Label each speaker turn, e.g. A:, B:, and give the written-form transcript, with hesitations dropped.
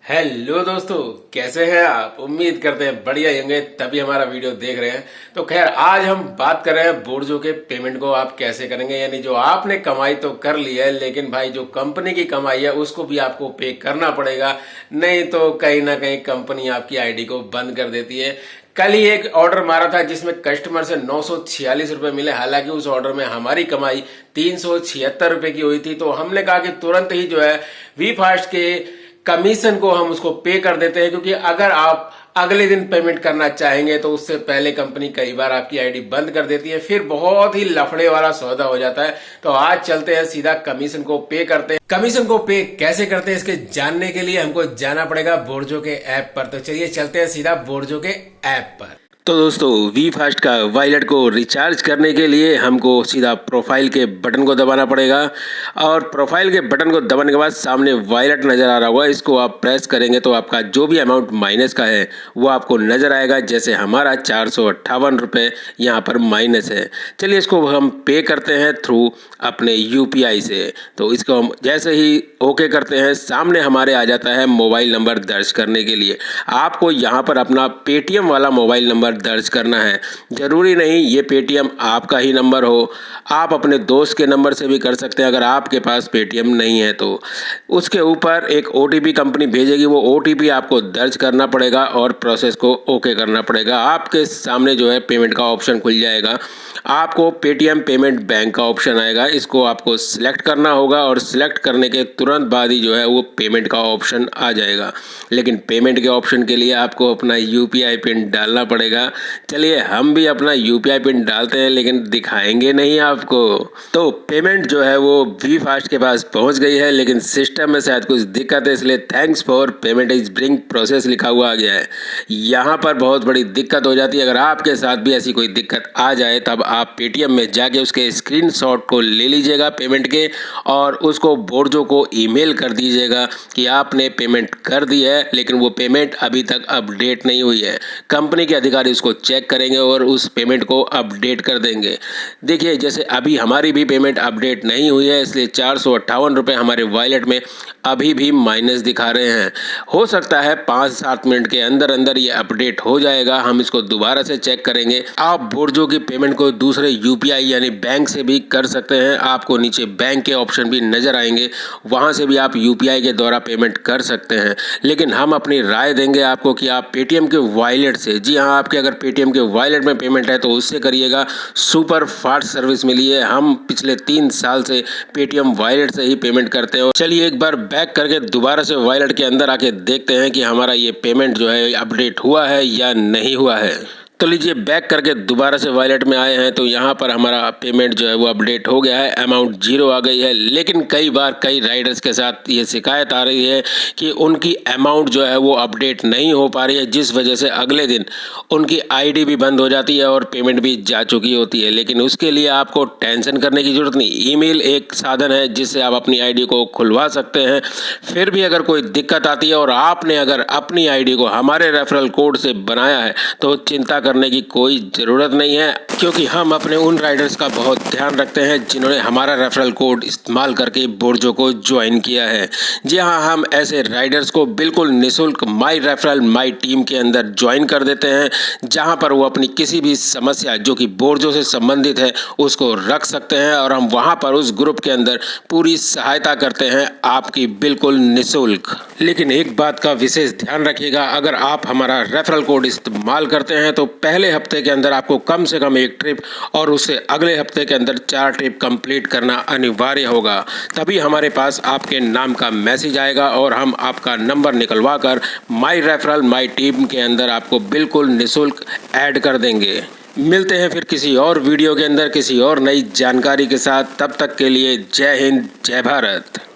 A: Hello दोस्तों, कैसे हैं आप। उम्मीद करते हैं बढ़िया होंगे, तभी हमारा वीडियो देख रहे हैं। तो खैर आज हम बात कर रहे हैं बोर्जो के पेमेंट को आप कैसे करेंगे। यानी जो आपने कमाई तो कर ली है, लेकिन भाई जो कंपनी की कमाई है उसको भी आपको पे करना पड़ेगा, नहीं तो कहीं ना कहीं कंपनी आपकी आईडी को बंद कर देती है। कल ही एक ऑर्डर मारा था जिसमें कस्टमर से 946 रुपए मिले। हालांकि उस ऑर्डर में हमारी कमाई 376 रुपए की हुई थी। तो हमने कहा कि तुरंत ही जो है वी फास्ट के कमीशन को हम उसको पे कर देते हैं, क्योंकि अगर आप अगले दिन पेमेंट करना चाहेंगे तो उससे पहले कंपनी कई बार आपकी आईडी बंद कर देती है, फिर बहुत ही लफड़े वाला सौदा हो जाता है। तो आज चलते हैं सीधा कमीशन को पे करते हैं। कमीशन को पे कैसे करते हैं इसके जानने के लिए हमको जाना पड़ेगा बोर्जो के ऐप पर। तो चलिए चलते हैं सीधा बोर्जो के ऐप पर। तो दोस्तों वी फास्ट का वॉलेट को रिचार्ज करने के लिए हमको सीधा प्रोफाइल के बटन को दबाना पड़ेगा, और प्रोफाइल के बटन को दबाने के बाद सामने वॉलेट नज़र आ रहा होगा, इसको आप प्रेस करेंगे तो आपका जो भी अमाउंट माइनस का है वो आपको नज़र आएगा। जैसे हमारा 458 रुपये यहाँ पर माइनस है। चलिए इसको हम पे करते हैं थ्रू अपने यूपीआई से। तो इसको हम जैसे ही ओके करते हैं, सामने हमारे आ जाता है मोबाइल नंबर दर्ज करने के लिए। आपको यहाँ पर अपना पेटीएम वाला मोबाइल नंबर दर्ज करना है। जरूरी नहीं ये पेटीएम आपका ही नंबर हो, आप अपने दोस्त के नंबर से भी कर सकते हैं अगर आपके पास पेटीएम नहीं है तो। उसके ऊपर एक ओटीपी कंपनी भेजेगी, वो ओटीपी आपको दर्ज करना पड़ेगा और प्रोसेस को ओके करना पड़ेगा। आपके सामने जो है पेमेंट का ऑप्शन खुल जाएगा। आपको पेटीएम पेमेंट बैंक का ऑप्शन आएगा, इसको आपको सिलेक्ट करना होगा और सिलेक्ट करने के तुरंत बाद ही जो है वो पेमेंट का ऑप्शन आ जाएगा। लेकिन पेमेंट के ऑप्शन के लिए आपको अपना यूपीआई पिन डालना पड़ेगा। चलिए हम भी अपना यूपीआई पिन डालते हैं, लेकिन दिखाएंगे नहीं आपको। तो पेमेंट जो है वो वी फास्ट के पास पहुंच गई है, लेकिन सिस्टम में शायद कुछ दिक्कत है, इसलिए thanks for payment is bring process लिखा हुआ आ गया है। यहाँ पर बहुत बड़ी दिक्कत हो जाती है। अगर आपके साथ भी ऐसी कोई दिक्कत आ जाए तब आप पेटीएम में जाके उसके स्क्रीनशॉट को ले लीजिएगा पेमेंट के, और उसको बोर्जो को ईमेल कर दीजिएगा कि आपने पेमेंट कर दी है, लेकिन वो पेमेंट अभी तक अपडेट नहीं हुई है। कंपनी के अधिकारी उसको चेक करेंगे और उस पेमेंट को अपडेट कर देंगे। देखिए जैसे अभी हमारी भी पेमेंट अपडेट नहीं हुई है, इसलिए 458 रुपये हमारे वॉलेट में अभी भी माइनस दिखा रहे हैं। हो सकता है 5-7 मिनट के अंदर अंदर ये अपडेट हो जाएगा। हम इसको दोबारा से चेक करेंगे। आप बोर्जो की पेमेंट को दूसरे यूपीआई यानी बैंक से भी कर सकते हैं। आपको नीचे बैंक के ऑप्शन भी नजर आएंगे, वहां से भी आप यूपीआई के द्वारा पेमेंट कर सकते हैं। लेकिन हम अपनी राय देंगे आपको कि आप पेटीएम के वॉलेट से, जी हाँ, आपके अगर पेटीएम के वॉलेट में पेमेंट है तो उससे करिएगा। सुपर फास्ट सर्विस मिली है। हम पिछले 3 साल से पेटीएम वॉलेट से ही पेमेंट करते हैं। चलिए एक बार बैक करके दोबारा से वॉलेट के अंदर आके देखते हैं कि हमारा ये पेमेंट जो है अपडेट हुआ है या नहीं हुआ है। तो लीजिए बैक करके दोबारा से वॉलेट में आए हैं, तो यहाँ पर हमारा पेमेंट जो है वो अपडेट हो गया है, अमाउंट 0 आ गई है। लेकिन कई बार कई राइडर्स के साथ ये शिकायत आ रही है कि उनकी अमाउंट जो है वो अपडेट नहीं हो पा रही है, जिस वजह से अगले दिन उनकी आईडी भी बंद हो जाती है और पेमेंट भी जा चुकी होती है। लेकिन उसके लिए आपको टेंशन करने की जरूरत नहीं। ईमेल एक साधन है जिससे आप अपनी आईडी को खुलवा सकते हैं। फिर भी अगर कोई दिक्कत आती है और आपने अगर अपनी आईडी को हमारे रेफरल कोड से बनाया है तो चिंता करने की कोई ज़रूरत नहीं है, क्योंकि हम अपने उन राइडर्स का बहुत ध्यान रखते हैं जिन्होंने हमारा रेफरल कोड इस्तेमाल करके बोर्जो को ज्वाइन किया है। जी हाँ, हम ऐसे राइडर्स को बिल्कुल निःशुल्क माई रेफरल माई टीम के अंदर ज्वाइन कर देते हैं, जहां पर वो अपनी किसी भी समस्या जो कि बोर्जो से संबंधित है उसको रख सकते हैं, और हम वहां पर उस ग्रुप के अंदर पूरी सहायता करते हैं आपकी बिल्कुल निःशुल्क। लेकिन एक बात का विशेष ध्यान रखिएगा, अगर आप हमारा रेफरल कोड इस्तेमाल करते हैं तो पहले हफ्ते के अंदर आपको कम से कम 1 ट्रिप और उससे अगले हफ्ते के अंदर 4 ट्रिप कंप्लीट करना अनिवार्य होगा। तभी हमारे पास आपके नाम का मैसेज आएगा और हम आपका नंबर निकलवा कर माई रेफरल माई टीम के अंदर आपको बिल्कुल निःशुल्क ऐड कर देंगे। मिलते हैं फिर किसी और वीडियो के अंदर किसी और नई जानकारी के साथ। तब तक के लिए जय हिंद, जय भारत।